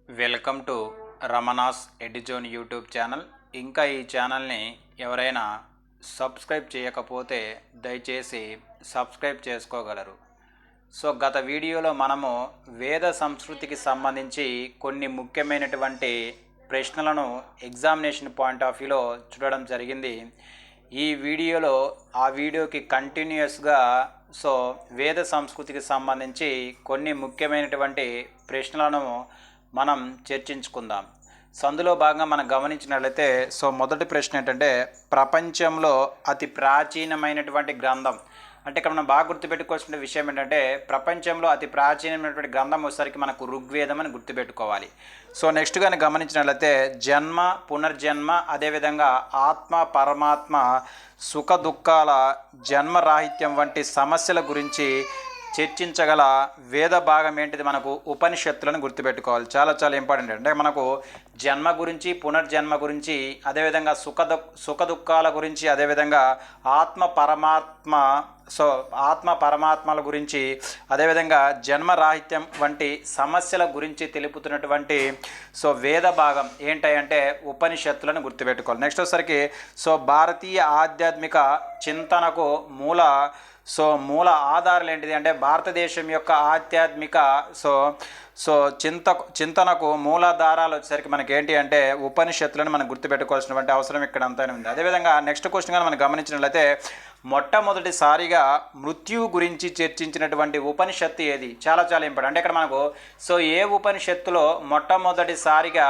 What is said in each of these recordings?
Welcome to Ramana's Eduzone YouTube channel. ఇంకా ఈ ఛానల్ని ఎవరైనా సబ్స్క్రైబ్ చేయకపోతే దయచేసి సబ్స్క్రైబ్ చేసుకోగలరు. సో గత వీడియోలో మనము వేద సంస్కృతికి సంబంధించి కొన్ని ముఖ్యమైనటువంటి ప్రశ్నలను ఎగ్జామినేషన్ పాయింట్ ఆఫ్ వ్యూలో చూడడం జరిగింది. ఈ వీడియోలో ఆ వీడియోకి కంటిన్యూస్గా వేద సంస్కృతికి సంబంధించి కొన్ని ముఖ్యమైనటువంటి ప్రశ్నలను మనం చర్చించుకుందాం. అందులో భాగంగా మనం గమనించినట్లయితే మొదటి ప్రశ్న ఏంటంటే, ప్రపంచంలో అతి ప్రాచీనమైనటువంటి గ్రంథం అంటే ఇక్కడ మనం బాగా గుర్తుపెట్టుకోవాల్సిన విషయం ఏంటంటే, ప్రపంచంలో అతి ప్రాచీనమైనటువంటి గ్రంథం వచ్చేసరికి మనకు ఋగ్వేదం అని గుర్తుపెట్టుకోవాలి. నెక్స్ట్ కానీ గమనించినట్లయితే జన్మ, పునర్జన్మ, అదేవిధంగా ఆత్మ, పరమాత్మ, సుఖ దుఃఖాల, జన్మరాహిత్యం వంటి సమస్యల గురించి చర్చించగల వేద భాగం ఏంటిది? మనకు ఉపనిషత్తులను గుర్తుపెట్టుకోవాలి. చాలా ఇంపార్టెంట్. అంటే మనకు జన్మ గురించి, పునర్జన్మ గురించి, అదేవిధంగా సుఖ దుఃఖాల గురించి, అదేవిధంగా ఆత్మ పరమాత్మల గురించి, అదేవిధంగా జన్మరాహిత్యం వంటి సమస్యల గురించి తెలుపుతున్నటువంటి వేద భాగం ఏంటంటే ఉపనిషత్తులను గుర్తుపెట్టుకోవాలి. నెక్స్ట్ వచ్చేసరికి భారతీయ ఆధ్యాత్మిక చింతనకు మూల ఆధారాలు ఏంటిది అంటే, భారతదేశం యొక్క ఆధ్యాత్మిక చింతనకు మూలాధారాలు వచ్చేసరికి మనకి ఏంటి అంటే ఉపనిషత్తులను మనం గుర్తుపెట్టుకోవాల్సినటువంటి అవసరం ఇక్కడ అంతా ఉంది. అదేవిధంగా నెక్స్ట్ క్వశ్చన్ కానీ మనం గమనించినట్లయితే, మొట్టమొదటిసారిగా మృత్యువు గురించి చర్చించినటువంటి ఉపనిషత్తు ఏది? చాలా ఇంపార్టెంట్. అంటే ఇక్కడ మనకు ఏ ఉపనిషత్తులో మొట్టమొదటిసారిగా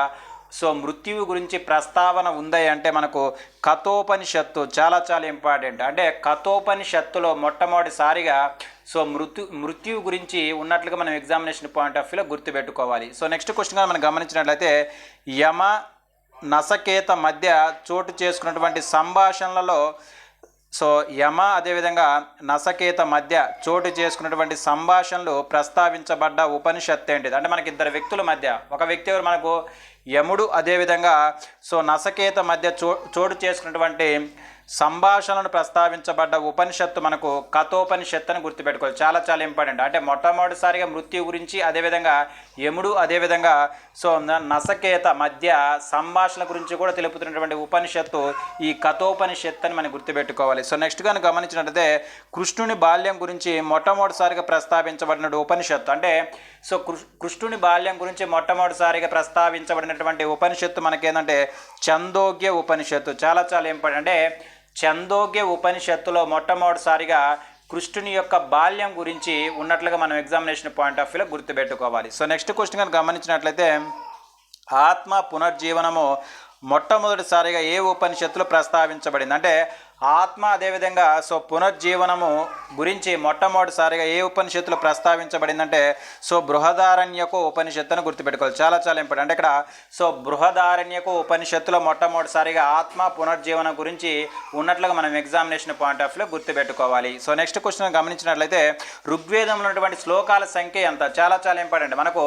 మృత్యువు గురించి ప్రస్తావన ఉంది అంటే మనకు కఠోపనిషత్తు. చాలా ఇంపార్టెంట్. అంటే కఠోపనిషత్తులో మొట్టమొదటిసారిగా మృత్యువు గురించి ఉన్నట్లుగా మనం ఎగ్జామినేషన్ పాయింట్ ఆఫ్ వ్యూలో గుర్తుపెట్టుకోవాలి. నెక్స్ట్ క్వశ్చన్గా మనం గమనించినట్లయితే, యమ నసకేత మధ్య చోటు చేసుకున్నటువంటి సంభాషణలలో యమ అదేవిధంగా నసకేత మధ్య చోటు చేసుకున్నటువంటి సంభాషణలు ప్రస్తావించబడ్డ ఉపనిషత్తు ఏంటిది? అంటే మనకి ఇద్దరు వ్యక్తుల మధ్య, ఒక వ్యక్తి ఎవరు? మనకు యముడు, అదేవిధంగా నసకేత మధ్య చోటు చేసుకున్నటువంటి సంభాషణలను ప్రస్తావించబడ్డ ఉపనిషత్తు మనకు కఠోపనిషత్తు అని గుర్తుపెట్టుకోవాలి. చాలా ఇంపార్టెంట్. అంటే మొట్టమొదటిసారిగా మృత్యు గురించి, అదేవిధంగా యముడు, అదేవిధంగా నసకేత మధ్య సంభాషణ గురించి కూడా తెలుపుతున్నటువంటి ఉపనిషత్తు ఈ కఠోపనిషత్తు అని మనం గుర్తుపెట్టుకోవాలి. నెక్స్ట్ కానీ గమనించినట్లయితే, కృష్ణుని బాల్యం గురించి మొట్టమొదటిసారిగా ప్రస్తావించబడిన ఉపనిషత్తు అంటే కృష్ణుని బాల్యం గురించి మొట్టమొదటిసారిగా ప్రస్తావించబడినటువంటి ఉపనిషత్తు మనకేంటంటే ఛందోగ్య ఉపనిషత్తు. చాలా ఇంపార్టెంట్. అంటే ఛందోగ్య ఉపనిషత్తులో మొట్టమొదటిసారిగా కృష్ణుని యొక్క బాల్యం గురించి ఉన్నట్లుగా మనం ఎగ్జామినేషన్ పాయింట్ ఆఫ్ వ్యూలో గుర్తుపెట్టుకోవాలి. నెక్స్ట్ క్వశ్చన్ కానీ గమనించినట్లయితే, ఆత్మ పునర్జీవనము మొట్టమొదటిసారిగా ఏ ఉపనిషత్తులో ప్రస్తావించబడింది? అంటే ఆత్మ అదేవిధంగా పునర్జీవనము గురించి మొట్టమొదటిసారిగా ఏ ఉపనిషత్తులో ప్రస్తావించబడిందంటే బృహదారణ్యక ఉపనిషత్తును గుర్తుపెట్టుకోవాలి. చాలా ఇంపార్టెంట్. అంటే ఇక్కడ బృహదారణ్యక ఉపనిషత్తులో మొట్టమొదటిసారిగా ఆత్మ పునర్జీవనం గురించి ఉన్నట్లుగా మనం ఎగ్జామినేషన్ పాయింట్ ఆఫ్ వ్యూలో గుర్తుపెట్టుకోవాలి. నెక్స్ట్ క్వశ్చన్ గమనించినట్లయితే, ఋగ్వేదంలో ఉన్నటువంటి శ్లోకాల సంఖ్య ఎంత? చాలా ఇంపార్టెంట్. మనకు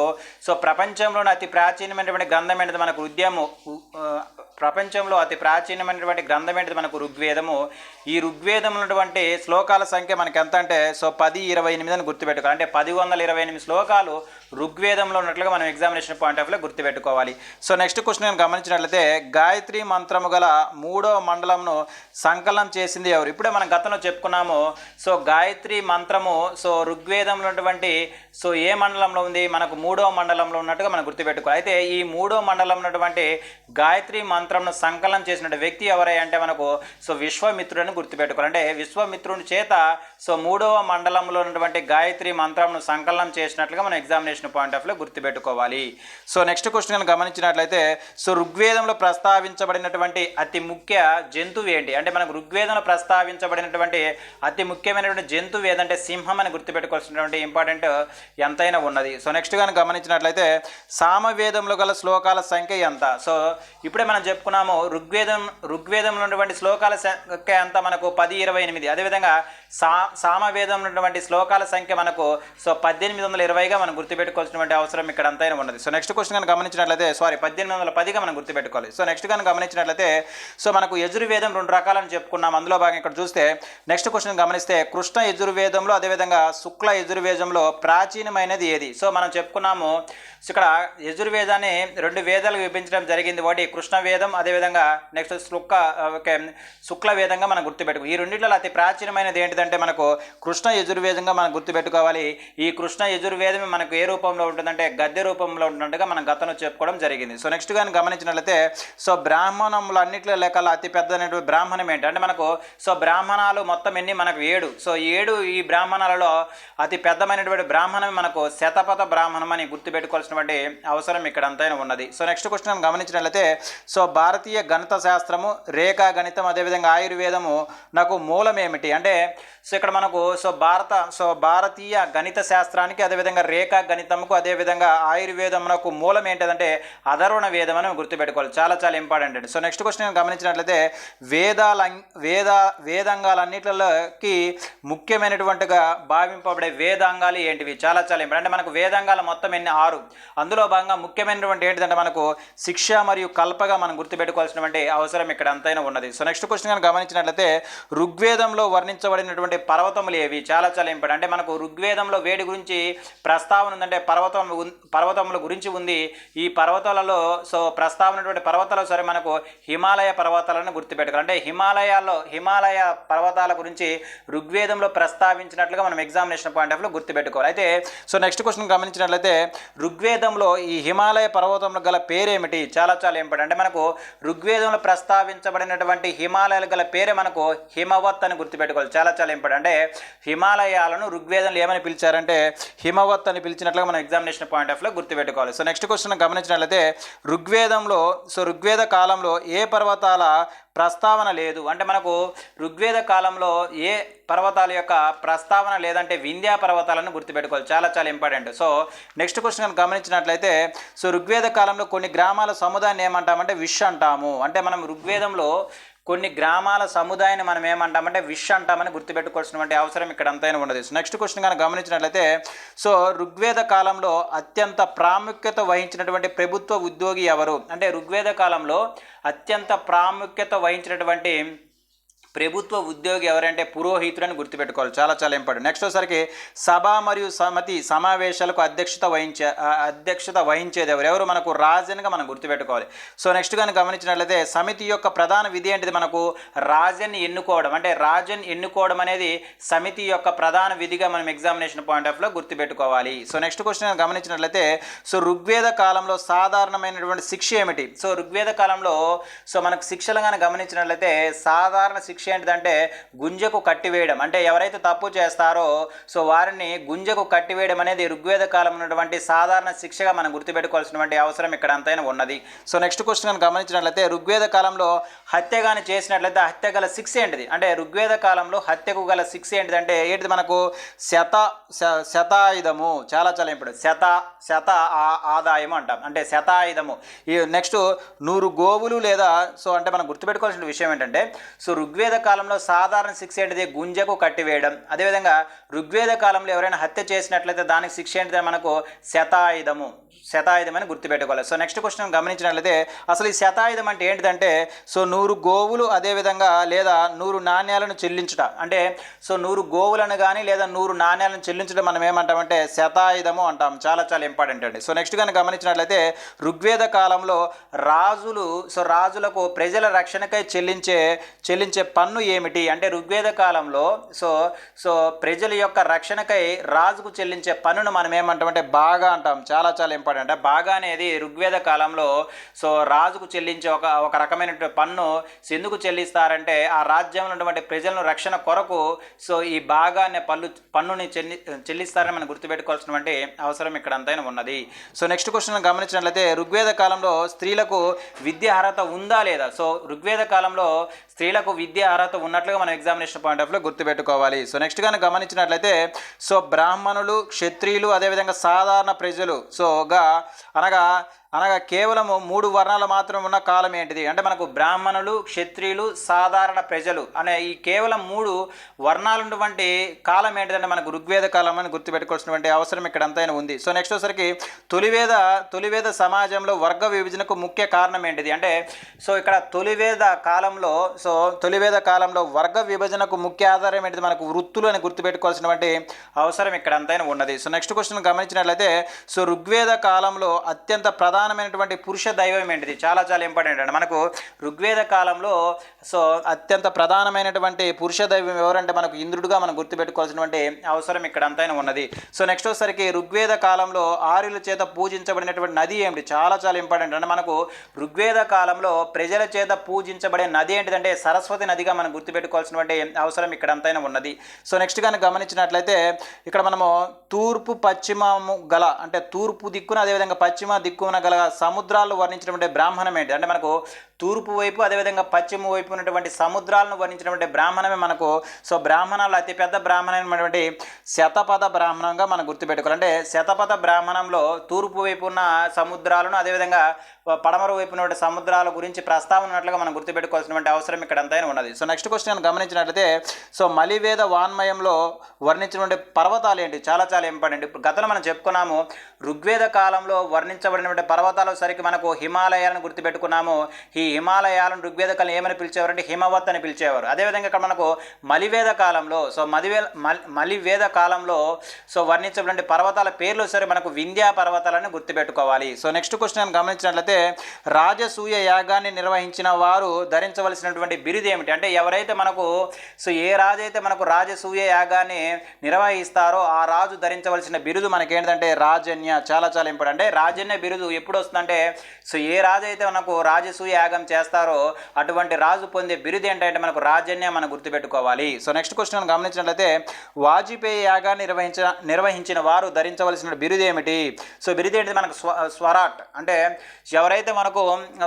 ప్రపంచంలోని అతి ప్రాచీనమైనటువంటి గ్రంథం ఏంటిది? మనకు ప్రపంచంలో అతి ప్రాచీనమైనటువంటి గ్రంథం ఏంటిది? మనకు ఋగ్వేదము. ఈ ఋగ్వేదంలో ఉన్నటువంటి శ్లోకాల సంఖ్య మనకి ఎంత అంటే 1028 అని గుర్తుపెట్టుకోవాలి. అంటే 1028 శ్లోకాలు ఋగ్వేదంలో ఉన్నట్లుగా మనం ఎగ్జామినేషన్ పాయింట్ ఆఫ్ వ్యూలో గుర్తుపెట్టుకోవాలి. నెక్స్ట్ క్వశ్చన్ గమనించినట్లయితే, గాయత్రి మంత్రము గల 3వ మండలంను సంకలనం చేసింది ఎవరు? ఇప్పుడే మనం గతంలో చెప్పుకున్నాము. గాయత్రి మంత్రము ఋగ్వేదంలో ఉన్నటువంటి ఏ మండలంలో ఉంది? మనకు 3వ మండలంలో ఉన్నట్టుగా మనం గుర్తుపెట్టుకోవాలి. అయితే ఈ 3వ మండలంలో ఉన్నటువంటి గాయత్రి మంత్రంను సంకలనం చేసిన వ్యక్తి ఎవరై అంటే మనకు విశ్వామిత్రుడని గుర్తుపెట్టుకోవాలి. అంటే విశ్వామిత్రుని చేత 3వ మండలంలో ఉన్నటువంటి గాయత్రి మంత్రంను సంకలనం చేసినట్లుగా మనం ఎగ్జామినేషన్ పాయింట్ ఆఫ్ వ్యూలో గుర్తుపెట్టుకోవాలి. నెక్స్ట్ క్వశ్చన్ గమనించినట్లయితే, ఋగ్వేదంలో ప్రస్తావించబడినటువంటి అతి ముఖ్య జంతువు ఏంటి? అంటే మనకు ఋగ్వేదంలో ప్రస్తావించబడినటువంటి అతి ముఖ్యమైనటువంటి జంతువు ఏదంటే సింహం అని గుర్తుపెట్టుకోవాల్సినటువంటి ఇంపార్టెంట్ ఎంతైనా ఉన్నది. నెక్స్ట్ కానీ గమనించినట్లయితే, సామవేదంలో గల శ్లోకాల సంఖ్య ఎంత? ఇప్పుడే మనం చెప్పుకున్నాము ఋగ్వేదంలో ఉన్నటువంటి శ్లోకాల సంఖ్య అంతా మనకు 1028. అదేవిధంగా సామవేదంలో ఉన్నటువంటి శ్లోకాల సంఖ్య మనకు 1820గా మనం గుర్తుపెట్టుకోవాలి. గుర్తుపెట్టుకోవాల్సినటువంటి అవసరం ఇక్కడ అంతైనా ఉన్నది. సో నెక్స్ట్ క్వశ్చన్ కనుక గమనించినట్లయితే 1810గా మనం గుర్తుపెట్టుకోవాలి. సో నెక్స్ట్ కనుక గమనించినట్లయితే సో మనకు యజుర్వేదం 2 రకాలని చెప్పుకున్నాం. అందులో భాగంగా ఇక్కడ చూస్తే నెక్స్ట్ క్వశ్చన్ గమనిస్తే కృష్ణ యజుర్వేదంలో అదేవిధంగా శుక్ల యజుర్వేదంలో ప్రాచీనమైనది ఏది? సో మనం చెప్పుకున్నాము ఇక్కడ యజుర్వేదాన్ని 2 వేదాలకు విభజించడం జరిగింది. ఒకటి కృష్ణ వేదం, అదేవిధంగా నెక్స్ట్ శుక్ల వేదంగా మనం గుర్తుపెట్టుకో. ఈ రెండింటిలో అతి ప్రాచీనమైనది ఏంటిదంటే మనకు కృష్ణ యజుర్వేదంగా మనం గుర్తుపెట్టుకోవాలి. ఈ కృష్ణ యజుర్వేదం మనకు ఏ రూపంలో ఉంటుందంటే గద్య రూపంలో ఉంటున్నట్టుగా మనం గతంలో చెప్పుకోవడం జరిగింది. సో నెక్స్ట్ కానీ గమనించినట్లయితే సో బ్రాహ్మణములు అన్నింటిలో లెక్కల అతి పెద్దనటువంటి బ్రాహ్మణం ఏంటి అంటే మనకు సో బ్రాహ్మణాలు మొత్తం ఎన్ని మనకు 7. సో 7 ఈ బ్రాహ్మణాలలో అతి పెద్దమైనటువంటి బ్రాహ్మణం మనకు శతపథ బ్రాహ్మణం అని గుర్తుపెట్టుకోవాల్సినటువంటి అవసరం ఇక్కడ అంతైనా ఉన్నది. సో నెక్స్ట్ క్వశ్చన్ గమనించినట్లయితే సో భారతీయ గణిత శాస్త్రము, రేఖా గణితం, అదేవిధంగా ఆయుర్వేదము నాకు మూలం ఏమిటి అంటే సో ఇక్కడ మనకు భారతీయ గణిత శాస్త్రానికి, అదేవిధంగా రేఖా గణితముకు, అదేవిధంగా ఆయుర్వేదమునకు మూలం ఏంటంటే అధర్వణ వేదం అని గుర్తుపెట్టుకోవాలి. చాలా చాలా ఇంపార్టెంట్ అండి. సో నెక్స్ట్ క్వశ్చన్ గమనించినట్లయితే వేదాంగాలన్నిటిలోకి ముఖ్యమైనటువంటిగా భావింపబడే వేదాంగాలు ఏంటివి? చాలా చాలా ఇంపార్టెంట్. అంటే మనకు వేదాంగాలు మొత్తం ఎన్ని 6. అందులో భాగంగా ముఖ్యమైనటువంటి ఏంటిదంటే మనకు శిక్ష మరియు కల్పగా మనం గుర్తుపెట్టుకోవాల్సినటువంటి అవసరం ఇక్కడ అంతైనా ఉన్నది. సో నెక్స్ట్ క్వశ్చన్ కనుక గమనించినట్లయితే ఋగ్వేదంలో వర్ణించబడినటువంటి పర్వతములు ఏవి? చాలా చాలా ఇంపార్టెంట్. అంటే మనకు ఋగ్వేదంలో వేడి గురించి ప్రస్తావన ఉందంటే పర్వతముల గురించి ఉంది. ఈ పర్వతాలలో సో ప్రస్తావనటువంటి పర్వతాలు సరే మనకు హిమాలయ పర్వతాలను గుర్తుపెట్టుకోవాలి. అంటే హిమాలయ పర్వతాల గురించి ఋగ్వేదంలో ప్రస్తావించినట్లుగా మనం ఎగ్జామినేషన్ పాయింట్ ఆఫ్ లో గుర్తుపెట్టుకోవాలి. అయితే సో నెక్స్ట్ క్వశ్చన్ గమనించినట్లయితే ఋగ్వేదంలో ఈ హిమాలయ పర్వతంలో గల పేరేమిటి? చాలా చాలా ఇంపార్టెంట్. అంటే మనకు ఋగ్వేదంలో ప్రస్తావించబడినటువంటి హిమాలయాలు గల పేరే మనకు హిమవత్ అని గుర్తుపెట్టుకోవాలి. చాలా చాలా ఇంపార్టెంట్. అంటే హిమాలయాలను ఋగ్వేదంలో ఏమని పిలిచారంటే హిమవత్ అని పిలిచినట్లుగా మనం ఎగ్జామినేషన్ పాయింట్ ఆఫ్ లో గుర్తుపెట్టుకోవాలి. సో నెక్స్ట్ క్వశ్చన్ గమనించినట్లయితే ఋగ్వేద కాలంలో ఏ పర్వతాల ప్రస్తావన లేదు? అంటే మనకు ఋగ్వేద కాలంలో ఏ పర్వతాల యొక్క ప్రస్తావన లేదంటే వింధ్యా పర్వతాలను గుర్తుపెట్టుకోవాలి. చాలా చాలా ఇంపార్టెంట్. సో నెక్స్ట్ క్వశ్చన్ గమనించినట్లయితే సో ఋగ్వేద కాలంలో కొన్ని గ్రామాల సముదాయాన్ని ఏమంటామంటే విష్ అంటాము. అంటే మనం ఋగ్వేదంలో కొన్ని గ్రామాల సముదాయాన్ని మనం ఏమంటామంటే విష్ అంటామని గుర్తుపెట్టుకోవాల్సినటువంటి అవసరం ఇక్కడ అంతైనా ఉన్నది. సో నెక్స్ట్ క్వశ్చన్ కనుక గమనించినట్లయితే సో ఋగ్వేద కాలంలో అత్యంత ప్రాముఖ్యత వహించినటువంటి ప్రభుత్వ ఉద్యోగి ఎవరు? అంటే ఋగ్వేద కాలంలో అత్యంత ప్రాముఖ్యత వహించినటువంటి ప్రభుత్వ ఉద్యోగి ఎవరంటే పురోహితుడని గుర్తుపెట్టుకోవాలి. చాలా చాలా ఇంపార్టెంట్. నెక్స్ట్ వచ్చేసరికి సభ మరియు సమితి సమావేశాలకు అధ్యక్షత వహించేది ఎవరు? మనకు రాజన్గా మనం గుర్తుపెట్టుకోవాలి. సో నెక్స్ట్ కానీ గమనించినట్లయితే సమితి యొక్క ప్రధాన విధి ఏంటిది? మనకు రాజన్ని ఎన్నుకోవడం. అంటే రాజన్ ఎన్నుకోవడం అనేది సమితి యొక్క ప్రధాన విధిగా మనం ఎగ్జామినేషన్ పాయింట్ ఆఫ్ లో గుర్తుపెట్టుకోవాలి. సో నెక్స్ట్ క్వశ్చన్ గమనించినట్లయితే సో ఋగ్వేద కాలంలో సాధారణమైనటువంటి శిక్ష ఏమిటి? సో ఋగ్వేద కాలంలో సో మనకు శిక్షలు కానీ గమనించినట్లయితే సాధారణ శిక్ష ఏంటిదంటే గుంజకు కట్టివేయడం. అంటే ఎవరైతే తప్పు చేస్తారో సో వారిని గుంజకు కట్టివేయడం అనేది ఋగ్వేద కాలం ఉన్నటువంటి సాధారణ శిక్షగా మనం గుర్తుపెట్టుకోవాల్సినటువంటి అవసరం ఇక్కడ అంతైనా ఉన్నది. సో నెక్స్ట్ క్వశ్చన్ గమనించినట్లయితే ఋగ్వేద కాలంలో హత్య కానీ చేసినట్లయితే హత్య గల శిక్ష ఏంటిది? అంటే ఋగ్వేద కాలంలో హత్యకు గల శిక్ష ఏంటిదంటే ఏంటిది? మనకు శతాయుధము. చాలా చాలా ఇంపార్టెంట్. శత ఆదాయము అంటాం. అంటే శతాయుధము. ఈ నెక్స్ట్ 100 గోవులు లేదా సో అంటే మనం గుర్తుపెట్టుకోవాల్సిన విషయం ఏంటంటే సో ఋగ్వేద కాలంలో సాధారణ శిక్ష ఏంటిది? గుంజకు కట్టివేయడం. అదేవిధంగా ఋగ్వేద కాలంలో ఎవరైనా హత్య చేసినట్లయితే దానికి శిక్ష ఏంటిది? మనకు శతాయుధం అని గుర్తుపెట్టుకోవాలి. సో నెక్స్ట్ క్వశ్చన్ గమనించినట్లయితే అసలు ఈ శతాయుధం అంటే ఏంటిదంటే సో 100 గోవులు అదేవిధంగా లేదా 100 నాణ్యాలను చెల్లించుట. అంటే సో 100 గోవులను కానీ లేదా 100 నాణ్యాలను చెల్లించడం మనం ఏమంటామంటే శతాయుధము అంటాం. చాలా చాలా ఇంపార్టెంట్ అండి. సో నెక్స్ట్ కానీ గమనించినట్లయితే ఋగ్వేద కాలంలో రాజులకు ప్రజల రక్షణకై చెల్లించే పన్ను ఏమిటి? అంటే ఋగ్వేద కాలంలో సో ప్రజల యొక్క రక్షణకై రాజుకు చెల్లించే పన్నును మనం ఏమంటామంటే బాగా అంటాం. చాలా చాలా ఇంపార్టెంట్. అంటే బాగా అనేది ఋగ్వేద కాలంలో సో రాజుకు చెల్లించే ఒక రకమైనటువంటి పన్ను ఎందుకు చెల్లిస్తారంటే ఆ రాజ్యంలో ఉన్నటువంటి ప్రజలను రక్షణ కొరకు సో ఈ బాగా అనే పన్నుని చెల్లిస్తారని మనం గుర్తుపెట్టుకోవాల్సినటువంటి అవసరం ఇక్కడ అంతైనా ఉన్నది. సో నెక్స్ట్ క్వశ్చన్ గమనించినట్లయితే ఋగ్వేద కాలంలో స్త్రీలకు విద్యా అర్హత ఉందా లేదా? సో ఋగ్వేద కాలంలో స్త్రీలకు విద్యా అర్హత ఉన్నట్లుగా మనం ఎగ్జామినేషన్ పాయింట్ ఆఫ్ లో గుర్తుపెట్టుకోవాలి. సో నెక్స్ట్ కానీ గమనించినట్లయితే సో బ్రాహ్మణులు, క్షత్రియులు, అదేవిధంగా సాధారణ ప్రజలు అనగా అనగా కేవలము 3 వర్ణాలు మాత్రం ఉన్న కాలం ఏంటిది అంటే మనకు బ్రాహ్మణులు, క్షత్రియులు, సాధారణ ప్రజలు అనే ఈ కేవలం 3 వర్ణాలు ఉన్నటువంటి కాలం ఏంటిదంటే మనకు ఋగ్వేద కాలం అని గుర్తుపెట్టుకోవాల్సినటువంటి అవసరం ఇక్కడ అంతైనా ఉంది. సో నెక్స్ట్ వచ్చేసరికి తొలివేద సమాజంలో వర్గ విభజనకు ముఖ్య కారణం ఏంటిది అంటే సో ఇక్కడ తొలివేద కాలంలో వర్గ విభజనకు ముఖ్య ఆధారం ఏంటిది మనకు వృత్తులు అని గుర్తుపెట్టుకోవాల్సినటువంటి అవసరం ఇక్కడ అంతైనా ఉన్నది. సో నెక్స్ట్ క్వశ్చన్ గమనించినట్లయితే సో ఋగ్వేద కాలంలో అత్యంత ప్రధానమైనటువంటి పురుష దైవం ఏంటిది చాలా ఇంపార్టెంట్ అండి. మనకు ఋగ్వేద కాలంలో సో అత్యంత ప్రధానమైనటువంటి పురుష దైవం ఎవరంటే మనకు ఇంద్రుడుగా మనం గుర్తుపెట్టుకోవాల్సినటువంటి అవసరం ఇక్కడ అంతైనా ఉన్నది. సో నెక్స్ట్ వచ్చేసరికి ఋగ్వేద కాలంలో ఆర్యుల చేత పూజించబడినటువంటి నది ఏమిటి చాలా ఇంపార్టెంట్ అంటే మనకు ఋగ్వేద కాలంలో ప్రజల చేత పూజించబడే నది ఏంటిదంటే సరస్వతి నదిగా మనం గుర్తుపెట్టుకోవాల్సినటువంటి అవసరం ఇక్కడ అంతైనా ఉన్నది. సో నెక్స్ట్ కనుక గమనించినట్లయితే ఇక్కడ మనము తూర్పు పశ్చిమము గల అంటే తూర్పు దిక్కున అదేవిధంగా పశ్చిమ దిక్కున గల సముద్రాలను వర్ణించినటువంటి బ్రాహ్మణం ఏంటి అంటే మనకు తూర్పు వైపు అదేవిధంగా పశ్చిమ వైపు ఉన్నటువంటి సముద్రాలను వర్ణించినటువంటి బ్రాహ్మణమే మనకు సో బ్రాహ్మణాలు అతిపెద్ద బ్రాహ్మణమైనటువంటి శతపథ బ్రాహ్మణంగా మనం గుర్తుపెట్టుకోవాలి. అంటే శతపథ బ్రాహ్మణంలో తూర్పు వైపు ఉన్న సముద్రాలను అదేవిధంగా పడమర వైపు ఉన్నటువంటి సముద్రాల గురించి ప్రస్తావన ఉన్నట్లుగా మనం గుర్తుపెట్టుకోవాల్సినటువంటి అవసరం ఇక్కడ అంతైనా ఉన్నది. సో నెక్స్ట్ క్వశ్చన్ గమనించినట్లయితే సో మలివేద వాన్మయంలో వర్ణించినటువంటి పర్వతాలు ఏంటి చాలా ఇంపార్టెంట్. ఇప్పుడు గతంలో మనం చెప్పుకున్నాము ఋగ్వేద కాలంలో వర్ణించబడినటువంటి పర్వతాలు సరికి మనకు హిమాలయాలను గుర్తుపెట్టుకున్నాము. ఈ హిమాలయాలను ఋగ్వేద కాలం ఏమని పిలిచేవారు అంటే హిమవత్ అని పిలిచేవారు. అదేవిధంగా ఇక్కడ మనకు మలివేద కాలంలో మలివేద కాలంలో సో వర్ణించబడిన పర్వతాల పేర్లు సరే మనకు వింధ్యా పర్వతాలను గుర్తుపెట్టుకోవాలి. సో నెక్స్ట్ క్వశ్చన్ గమనించినట్లయితే రాజసూయ యాగాన్ని నిర్వహించిన వారు ధరించవలసినటువంటి బిరుదు ఏమిటి అంటే ఎవరైతే మనకు సో ఏ రాజు అయితే మనకు రాజసూయ యాగాన్ని నిర్వహిస్తారో ఆ రాజు ధరించవలసిన బిరుదు మనకేంటంటే రాజన్య చాలా ఇంపార్టెంట్. అంటే రాజన్య బిరుదు ఎప్పుడు వస్తుందంటే సో ఏ రాజు అయితే మనకు రాజసూయ యాగం చేస్తారో అటువంటి రాజు పొందే బిరుదు ఏంటంటే మనకు రాజన్య మనం గుర్తుపెట్టుకోవాలి. సో నెక్స్ట్ క్వశ్చన్ గమనించినట్లయితే వాజపేయి యాగాన్ని నిర్వహించిన వారు ధరించవలసిన బిరుదు ఏమిటి సో బిరుదు ఏంటి మనకు స్వరాట్ అంటే ఎవరైతే మనకు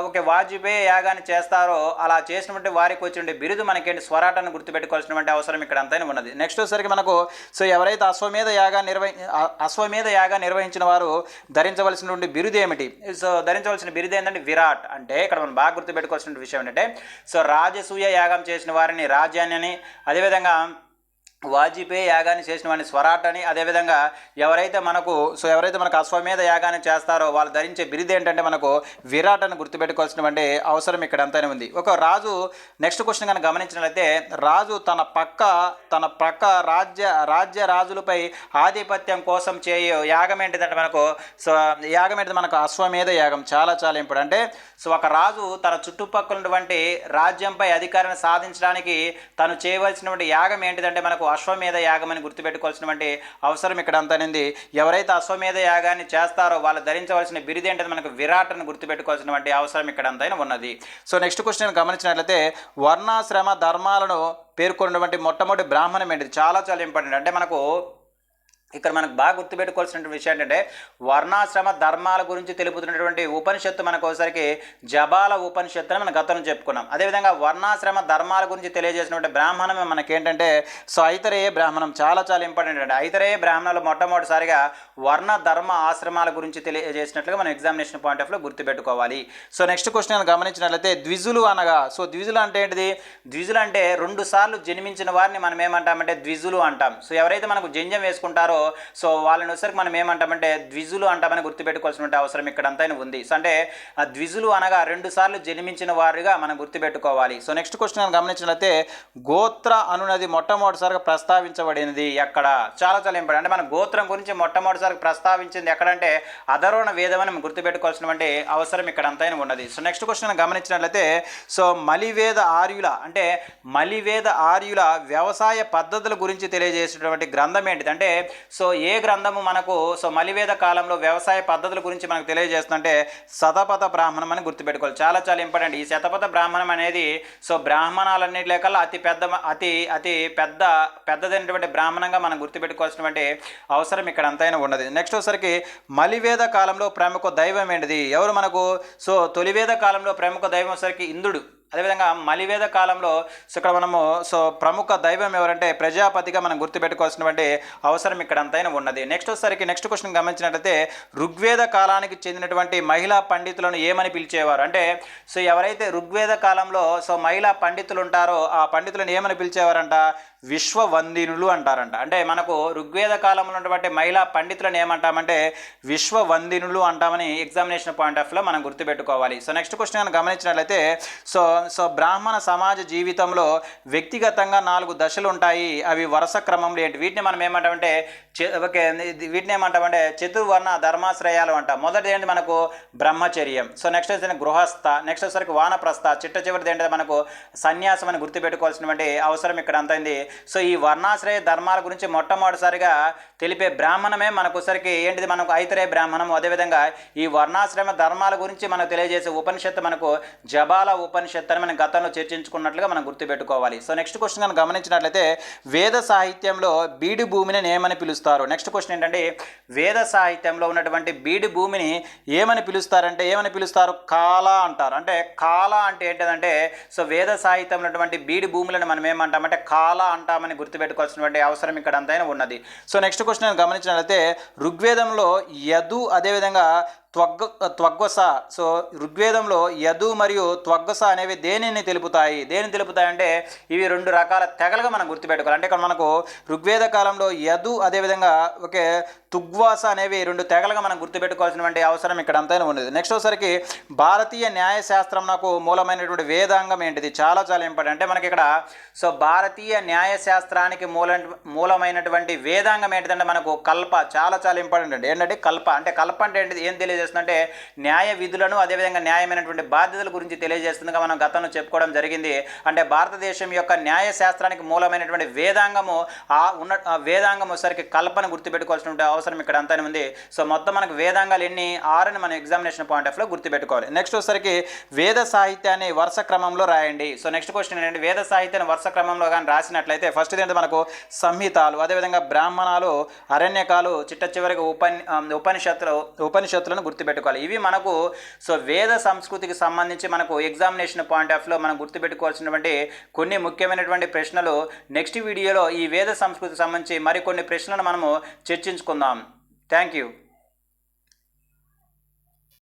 ఒక వాజపేయి యాగాన్ని చేస్తారో అలా చేసినటువంటి వారికి వచ్చిన బిరుదు మనకేంటి స్వరాట్ అని గుర్తుపెట్టుకోవాల్సినటువంటి అవసరం ఇక్కడ అంతైనా ఉన్నది. నెక్స్ట్ వచ్చేసరికి మనకు సో ఎవరైతే అశ్వమేధ యాగాన్ని నిర్వహించిన వారు ధరించవలసినటువంటి బిరుదు ఏమిటి సో ధరించవలసిన బిరుదు ఏంటంటే విరాట్. అంటే ఇక్కడ మనం బాగా గుర్తుపెట్టుకోవాల్సిన విషయం ఏంటంటే సో రాజసూయ యాగం చేసిన వారిని రాజ్యాన్ని అదేవిధంగా వాజపేయి యాగాన్ని చేసిన వాడిని స్వరాట్ అని అదేవిధంగా ఎవరైతే మనకు అశ్వమేధ యాగాన్ని చేస్తారో వాళ్ళు ధరించే బిరుదు ఏంటంటే మనకు విరాట్ అని గుర్తుపెట్టుకోవాల్సినటువంటి అవసరం ఇక్కడ అంతనే ఉంది. ఒక రాజు నెక్స్ట్ క్వశ్చన్ కనుక గమనించినట్లయితే రాజు తన ప్రక్క రాజ్య రాజులపై ఆధిపత్యం కోసం చేయే యాగం ఏంటిదంటే మనకు సో యాగం ఏంటి మనకు అశ్వమేధ యాగం చాలా ఇంపార్టెంట్. అంటే సో ఒక రాజు తన చుట్టుపక్కల ఉన్నటువంటి రాజ్యంపై అధికారాన్ని సాధించడానికి తను చేయవలసినటువంటి యాగం ఏంటిదంటే మనకు అశ్వమేధ యాగం అని గుర్తుపెట్టుకోవాల్సినటువంటి అవసరం ఇక్కడ అంతనింది. ఎవరైతే అశ్వమేధ యాగాన్ని చేస్తారో వాళ్ళు ధరించవలసిన బిరుదు ఏంటంటే మనకు విరాట్ అని గుర్తుపెట్టుకోవాల్సినటువంటి అవసరం ఇక్కడ అంతైనా ఉన్నది. సో నెక్స్ట్ క్వశ్చన్ గమనించినట్లయితే వర్ణాశ్రమ ధర్మాలను పేర్కొన్నటువంటి మొట్టమొదటి బ్రాహ్మణం ఏంటిది చాలా ఇంపార్టెంట్. అంటే మనకు ఇక్కడ మనకు బాగా గుర్తుపెట్టుకోవాల్సిన విషయం ఏంటంటే వర్ణాశ్రమ ధర్మాల గురించి తెలుపుతున్నటువంటి ఉపనిషత్తు మనకు ఒకసారికి జబాల ఉపనిషత్తు అని మనం గతంలో చెప్పుకున్నాం. అదేవిధంగా వర్ణాశ్రమ ధర్మాల గురించి తెలియజేసినటువంటి బ్రాహ్మణమే మనకేంటంటే సో ఐతరేయ బ్రాహ్మణం చాలా ఇంపార్టెంట్ అండి. ఐతరేయ బ్రాహ్మణాలు మొట్టమొదటిసారిగా వర్ణ ధర్మ ఆశ్రమాల గురించి తెలియజేసినట్లుగా మనం ఎగ్జామినేషన్ పాయింట్ ఆఫ్ లో గుర్తుపెట్టుకోవాలి. సో నెక్స్ట్ క్వశ్చన్ గమనించినట్లయితే ద్విజులు అనగా సో ద్విజులు అంటే ఏంటిది ద్విజులు అంటే 2 సార్లు జన్మించిన వారిని మనం ఏమంటామంటే ద్విజులు అంటాం. సో ఎవరైతే మనకు జంజం వేసుకుంటారో సో వాళ్ళని వచ్చరికి మనం ఏమంటామంటే ద్విజులు అంటామని గుర్తుపెట్టుకోవాల్సిన అవసరం ఇక్కడ అంతైనా ఉంది. సో అంటే ఆ ద్విజులు అనగా 2 సార్లు జన్మించిన వారిగా మనం గుర్తుపెట్టుకోవాలి. సో నెక్స్ట్ క్వశ్చన్ గమనించినట్లయితే గోత్ర అనునది మొట్టమొదటిసారిగా ప్రస్తావించబడినది ఎక్కడ చాలా ఇంపార్టెంట్. అంటే మన గోత్రం గురించి మొట్టమొదటిసారిగా ప్రస్తావించింది ఎక్కడంటే అధర్వణ వేదం అని గుర్తుపెట్టుకోవాల్సినటువంటి అవసరం ఇక్కడ అంతైనా ఉన్నది. సో నెక్స్ట్ క్వశ్చన్ గమనించినట్లయితే సో మలివేద ఆర్యుల వ్యవసాయ పద్ధతుల గురించి తెలియజేసేటువంటి గ్రంథం ఏంటిది అంటే సో ఏ గ్రంథము మనకు సో మలివేద కాలంలో వ్యవసాయ పద్ధతుల గురించి మనకు తెలియజేస్తుందంటే శతపథ బ్రాహ్మణం అని గుర్తుపెట్టుకోవాలి చాలా ఇంపార్టెంట్. ఈ శతపథ బ్రాహ్మణం అనేది సో బ్రాహ్మణాలన్నిటికల్లా అతి పెద్దదైనటువంటి బ్రాహ్మణంగా మనం గుర్తుపెట్టుకోవాల్సినటువంటి అవసరం ఇక్కడ అంతైనా ఉన్నది. నెక్స్ట్ వచ్చరికి మలివేద కాలంలో ప్రముఖ దైవం ఏంటిది ఎవరు మనకు సో తొలివేద కాలంలో ప్రముఖ దైవం వచ్చరికి ఇంద్రుడు. అదేవిధంగా మలివేద కాలంలో సో ఇక్కడ మనము సో ప్రముఖ దైవం ఎవరంటే ప్రజాపతిగా మనం గుర్తుపెట్టుకోవాల్సినటువంటి అవసరం ఇక్కడ అంతైనా ఉన్నది. నెక్స్ట్ క్వశ్చన్ గమనించినట్లయితే ఋగ్వేద కాలానికి చెందినటువంటి మహిళా పండితులను ఏమని పిలిచేవారు అంటే సో ఎవరైతే ఋగ్వేద కాలంలో సో మహిళా పండితులు ఉంటారో ఆ పండితులను ఏమని పిలిచేవారంట విశ్వవందినులు అంటారంట. అంటే మనకు ఋగ్వేద కాలంలో ఉన్నటువంటి మహిళా పండితులను ఏమంటామంటే విశ్వవందినులు అంటామని ఎగ్జామినేషన్ పాయింట్ ఆఫ్ లో మనం గుర్తుపెట్టుకోవాలి. సో నెక్స్ట్ క్వశ్చన్ గమనించినట్లయితే సో బ్రాహ్మణ సమాజ జీవితంలో వ్యక్తిగతంగా 4 దశలు ఉంటాయి. అవి వరుస క్రమంలో ఏంటి? వీటిని మనం ఏమంటామంటే వీటిని ఏమంటామంటే చతుర్వర్ణ ధర్మాశ్రయాలు అంటాం. మొదటిది ఏంటి మనకు బ్రహ్మచర్యం. సో నెక్స్ట్ వచ్చి గృహస్థ, నెక్స్ట్ వచ్చేసరికి వానప్రస్థ, చివరిది ఏంటంటే మనకు సన్యాసం అని గుర్తుపెట్టుకోవాల్సినటువంటి అవసరం ఇక్కడ అంతైంది. సో ఈ వర్ణాశ్రయ ధర్మాల గురించి మొట్టమొదటిసారిగా తెలిపే బ్రాహ్మణమే మనకోసరికి ఏంటిది మనకు ఐతరేయ బ్రాహ్మణం. అదేవిధంగా ఈ వర్ణాశ్రమ ధర్మాల గురించి మనకు తెలియజేసే ఉపనిషత్తు మనకు జబాల ఉపనిషత్తు అని మనం గతంలో చర్చించుకున్నట్లుగా మనం గుర్తుపెట్టుకోవాలి. సో నెక్స్ట్ క్వశ్చన్ కనుక గమనించినట్లయితే వేద సాహిత్యంలో బీడు భూమిని ఏమని పిలుస్తారు? నెక్స్ట్ క్వశ్చన్ ఏంటంటే వేద సాహిత్యంలో ఉన్నటువంటి బీడు భూమిని ఏమని పిలుస్తారు? కాల అంటారు. అంటే కాల అంటే ఏంటంటే సో వేద సాహిత్యంలో ఉన్నటువంటి బీడు భూములను మనం ఏమంటామంటే కాల అంటామని గుర్తుపెట్టుకోవాల్సినటువంటి అవసరం ఇక్కడ అంతైనా ఉన్నది. సో నెక్స్ట్ క్వశ్చన్ గమనించినట్లయితే ఋగ్వేదంలో యదు అదేవిధంగా త్వగ్వస. సో ఋగ్వేదంలో యదు మరియు త్వగ్వస అనేవి దేనిని తెలుపుతాయి అంటే ఇవి 2 రకాల తెగలుగా మనం గుర్తుపెట్టుకోవాలి. అంటే ఇక్కడ మనకు ఋగ్వేద కాలంలో యదు అదేవిధంగా తుగ్వాస అనేవి 2 తెగలుగా మనం గుర్తుపెట్టుకోవాల్సినటువంటి అవసరం ఇక్కడ అంతైనా ఉన్నది. నెక్స్ట్ వచ్చేసరికి భారతీయ న్యాయశాస్త్రం నాకు మూలమైనటువంటి వేదాంగం ఏంటిది? చాలా ఇంపార్టెంట్. అంటే మనకి ఇక్కడ సో భారతీయ న్యాయశాస్త్రానికి మూలమైనటువంటి వేదాంగం ఏంటిదంటే మనకు కల్ప. చాలా ఇంపార్టెంట్ అండి. ఏంటంటే కల్ప అంటే ఏంటిది? ఏం తెలియజేస్తుందంటే న్యాయ విధులను అదేవిధంగా న్యాయమైనటువంటి బాధ్యతల గురించి తెలియజేస్తుందిగా మనం గతంలో చెప్పుకోవడం జరిగింది. అంటే భారతదేశం యొక్క న్యాయశాస్త్రానికి మూలమైనటువంటి వేదాంగము వేదాంగం వచ్చేసరికి కల్పను గుర్తుపెట్టుకోవాల్సిన అవసరం ఇక్కడ అంతానే ఉంది. సో మొత్తం మనకు వేదాంగాలు ఎన్ని? 6 అని మనం ఎగ్జామినేషన్ పాయింట్ ఆఫ్ లో గుర్తుపెట్టుకోవాలి. నెక్స్ట్ వచ్చేసరికి వేద సాహిత్యాన్ని వరుస క్రమంలో రాయండి. సో నెక్స్ట్ క్వశ్చన్ ఏంటంటే వేద సాహిత్యాన్ని వరుస క్రమంలో కానీ రాసినట్లయితే ఫస్ట్ ఏంటంటే మనకు సంహితాలు, అదేవిధంగా బ్రాహ్మణాలు, అరణ్యకాలు, చివరికి ఉపనిషత్తులను గుర్తుపెట్టుకోవాలి. ఇవి మనకు సో వేద సంస్కృతికి సంబంధించి మనకు ఎగ్జామినేషన్ పాయింట్ ఆఫ్ లో మనం గుర్తుపెట్టుకోవాల్సినటువంటి కొన్ని ముఖ్యమైనటువంటి ప్రశ్నలు. నెక్స్ట్ వీడియోలో ఈ వేద సంస్కృతికి సంబంధించి మరికొన్ని ప్రశ్నలను మనము చర్చించుకుందాం. Thank you.